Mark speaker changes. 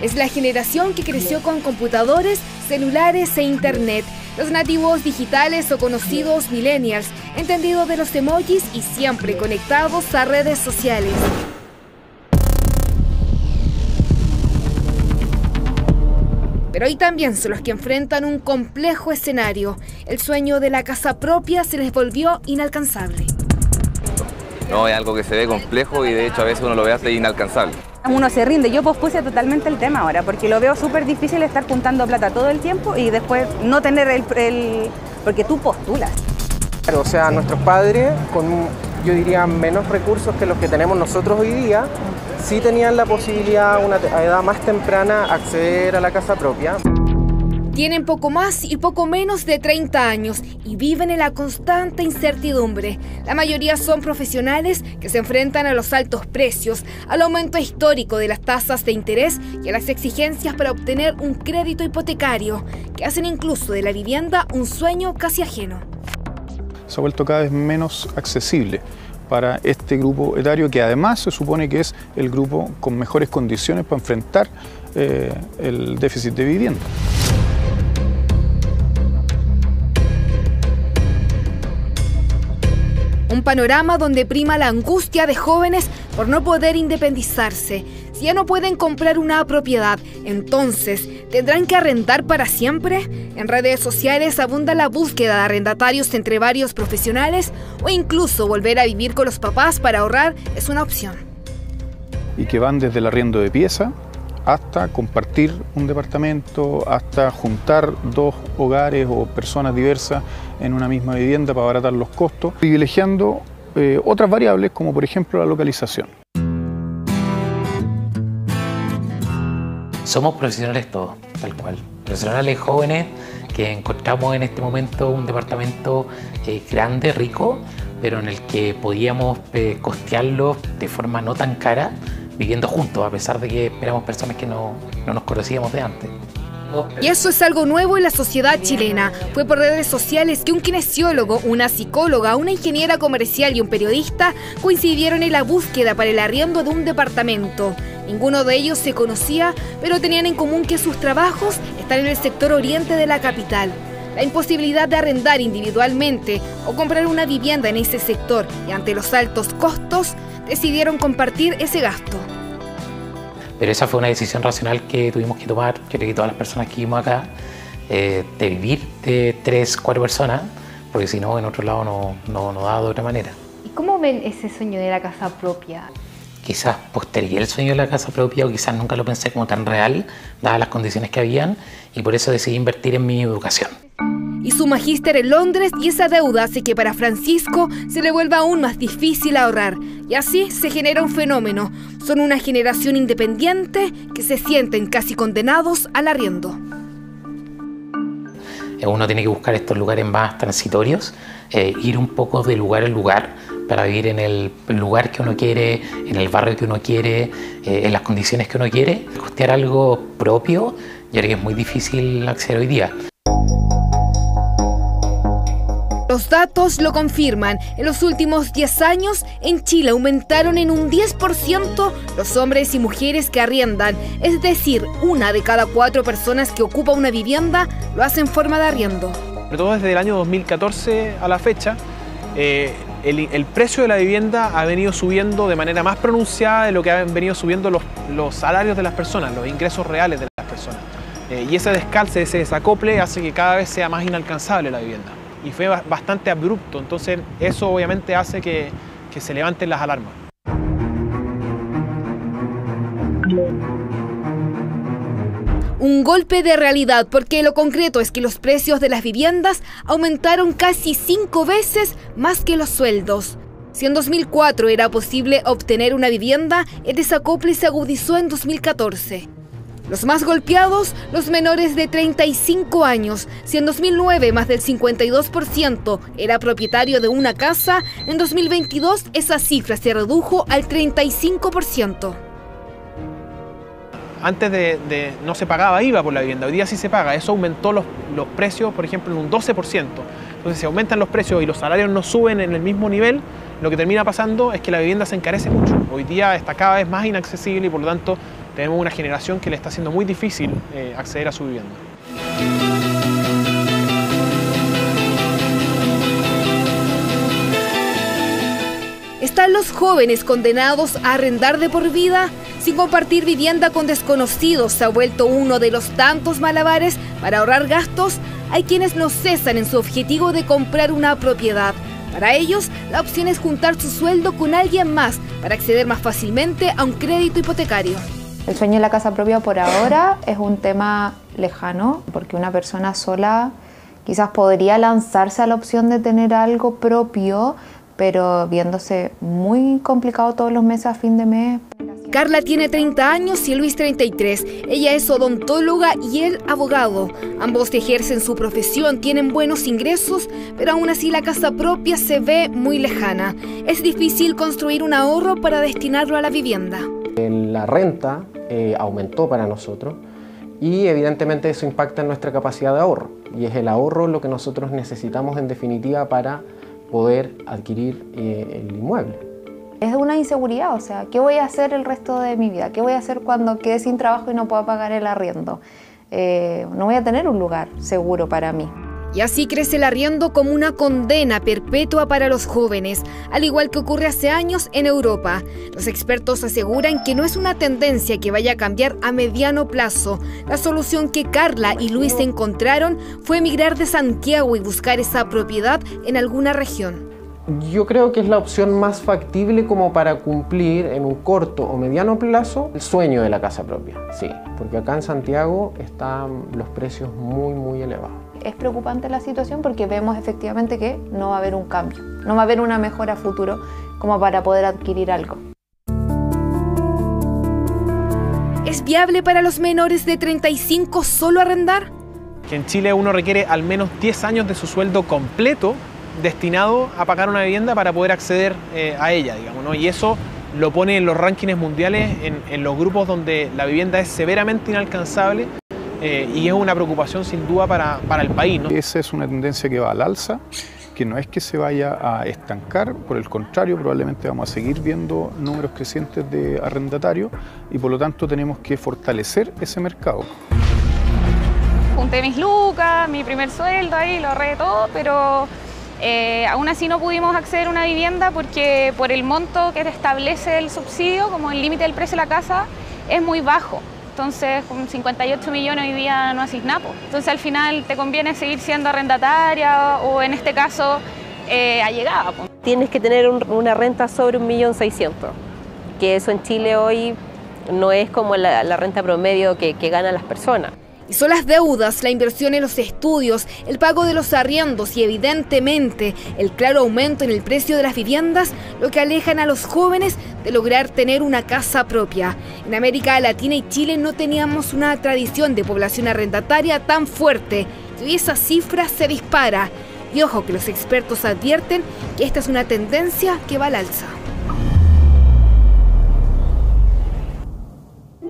Speaker 1: Es la generación que creció con computadores, celulares e internet. Los nativos digitales o conocidos millennials, entendidos de los emojis y siempre conectados a redes sociales. Pero hoy también son los que enfrentan un complejo escenario. El sueño de la casa propia se les volvió inalcanzable.
Speaker 2: No, es algo que se ve complejo y de hecho a veces uno lo ve hasta inalcanzable.
Speaker 3: Uno se rinde. Yo pospuse totalmente el tema ahora porque lo veo súper difícil estar juntando plata todo el tiempo y después no tener porque tú postulas.
Speaker 4: Claro, o sea, nuestros padres, con yo diría menos recursos que los que tenemos nosotros hoy día, sí tenían la posibilidad a una edad más temprana acceder a la casa propia.
Speaker 1: Tienen poco más y poco menos de 30 años y viven en la constante incertidumbre. La mayoría son profesionales que se enfrentan a los altos precios, al aumento histórico de las tasas de interés y a las exigencias para obtener un crédito hipotecario, que hacen incluso de la vivienda un sueño casi ajeno.
Speaker 5: Se ha vuelto cada vez menos accesible para este grupo etario, que además se supone que es el grupo con mejores condiciones para enfrentar el déficit de vivienda.
Speaker 1: Un panorama donde prima la angustia de jóvenes por no poder independizarse. Si ya no pueden comprar una propiedad, entonces, ¿tendrán que arrendar para siempre? En redes sociales abunda la búsqueda de arrendatarios entre varios profesionales o incluso volver a vivir con los papás para ahorrar es una opción.
Speaker 5: Y que van desde el arriendo de pieza hasta compartir un departamento, hasta juntar dos hogares o personas diversas en una misma vivienda para abaratar los costos, privilegiando otras variables como por ejemplo la localización.
Speaker 6: Somos profesionales todos, tal cual. Profesionales jóvenes que encontramos en este momento un departamento grande, rico, pero en el que podíamos costearlo de forma no tan cara, viviendo juntos, a pesar de que éramos personas que no nos conocíamos de antes.
Speaker 1: Y eso es algo nuevo en la sociedad chilena. Fue por redes sociales que un kinesiólogo, una psicóloga, una ingeniera comercial y un periodista coincidieron en la búsqueda para el arriendo de un departamento. Ninguno de ellos se conocía, pero tenían en común que sus trabajos están en el sector oriente de la capital. La imposibilidad de arrendar individualmente o comprar una vivienda en ese sector y ante los altos costos, decidieron compartir ese gasto.
Speaker 6: Pero esa fue una decisión racional que tuvimos que tomar, yo creo que todas las personas que vivimos acá, de vivir de 3, 4 personas, porque si no, en otro lado no da de otra manera.
Speaker 7: ¿Y cómo ven ese sueño de la casa propia?
Speaker 6: Quizás postergué el sueño de la casa propia o quizás nunca lo pensé como tan real, dadas las condiciones que habían, y por eso decidí invertir en mi educación.
Speaker 1: Y su magíster en Londres y esa deuda hace que para Francisco se le vuelva aún más difícil ahorrar. Y así se genera un fenómeno. Son una generación independiente que se sienten casi condenados al arriendo.
Speaker 6: Uno tiene que buscar estos lugares más transitorios, ir un poco de lugar en lugar para vivir en el lugar que uno quiere, en el barrio que uno quiere, en las condiciones que uno quiere. Costear algo propio, yo creo que es muy difícil acceder hoy día.
Speaker 1: Los datos lo confirman. En los últimos 10 años, en Chile aumentaron en un 10% los hombres y mujeres que arriendan. Es decir, 1 de cada 4 personas que ocupa una vivienda lo hace en forma de arriendo.
Speaker 8: Sobre todo desde el año 2014 a la fecha, el precio de la vivienda ha venido subiendo de manera más pronunciada de lo que han venido subiendo los salarios de las personas, los ingresos reales de las personas. Y ese descalce, ese desacople hace que cada vez sea más inalcanzable la vivienda. Y fue bastante abrupto, entonces eso obviamente hace que se levanten las alarmas.
Speaker 1: Un golpe de realidad, porque lo concreto es que los precios de las viviendas aumentaron casi 5 veces más que los sueldos. Si en 2004 era posible obtener una vivienda, el desacople se agudizó en 2014. Los más golpeados, los menores de 35 años. Si en 2009 más del 52% era propietario de una casa, en 2022 esa cifra se redujo al 35%.
Speaker 8: Antes no se pagaba IVA por la vivienda, hoy día sí se paga. Eso aumentó los precios, por ejemplo, en un 12%. Entonces, si aumentan los precios y los salarios no suben en el mismo nivel, lo que termina pasando es que la vivienda se encarece mucho. Hoy día está cada vez más inaccesible y por lo tanto tenemos una generación que le está haciendo muy difícil acceder a su vivienda.
Speaker 1: Están los jóvenes condenados a arrendar de por vida. Sin compartir vivienda con desconocidos se ha vuelto uno de los tantos malabares para ahorrar gastos. Hay quienes no cesan en su objetivo de comprar una propiedad. Para ellos, la opción es juntar su sueldo con alguien más para acceder más fácilmente a un crédito hipotecario.
Speaker 9: El sueño de la casa propia por ahora es un tema lejano, porque una persona sola quizás podría lanzarse a la opción de tener algo propio, pero viéndose muy complicado todos los meses a fin de mes.
Speaker 1: Carla tiene 30 años y Luis 33. Ella es odontóloga y él abogado. Ambos ejercen su profesión, tienen buenos ingresos, pero aún así la casa propia se ve muy lejana. Es difícil construir un ahorro para destinarlo a la vivienda.
Speaker 4: La renta aumentó para nosotros y evidentemente eso impacta en nuestra capacidad de ahorro. Y es el ahorro lo que nosotros necesitamos en definitiva para poder adquirir el inmueble.
Speaker 9: Es una inseguridad, o sea, ¿qué voy a hacer el resto de mi vida? ¿Qué voy a hacer cuando quede sin trabajo y no pueda pagar el arriendo? No voy a tener un lugar seguro para mí.
Speaker 1: Y así crece el arriendo como una condena perpetua para los jóvenes, al igual que ocurre hace años en Europa. Los expertos aseguran que no es una tendencia que vaya a cambiar a mediano plazo. La solución que Carla y Luis encontraron fue emigrar de Santiago y buscar esa propiedad en alguna región.
Speaker 4: Yo creo que es la opción más factible como para cumplir en un corto o mediano plazo el sueño de la casa propia, sí, porque acá en Santiago están los precios muy elevados.
Speaker 9: Es preocupante la situación porque vemos efectivamente que no va a haber un cambio, no va a haber una mejora a futuro como para poder adquirir algo.
Speaker 1: ¿Es viable para los menores de 35 solo arrendar?
Speaker 8: Que en Chile uno requiere al menos 10 años de su sueldo completo destinado a pagar una vivienda para poder acceder a ella, digamos, ¿no? Y eso lo pone en los rankings mundiales, en los grupos donde la vivienda es severamente inalcanzable y es una preocupación sin duda para el país, ¿no?
Speaker 5: Esa es una tendencia que va al alza, que no es que se vaya a estancar, por el contrario, probablemente vamos a seguir viendo números crecientes de arrendatarios y por lo tanto tenemos que fortalecer ese mercado.
Speaker 3: Junté mis lucas, mi primer sueldo ahí, lo ahorré todo, pero aún así no pudimos acceder a una vivienda porque por el monto que establece el subsidio, como el límite del precio de la casa, es muy bajo. Entonces, con 58 millones hoy día no haces nada. Entonces, al final te conviene seguir siendo arrendataria o, en este caso, allegada.
Speaker 10: Tienes que tener una renta sobre 1.600.000, que eso en Chile hoy no es como la renta promedio que ganan las personas.
Speaker 1: Y son las deudas, la inversión en los estudios, el pago de los arriendos y evidentemente el claro aumento en el precio de las viviendas lo que alejan a los jóvenes de lograr tener una casa propia. En América Latina y Chile no teníamos una tradición de población arrendataria tan fuerte y hoy esa cifra se dispara. Y ojo que los expertos advierten que esta es una tendencia que va al alza.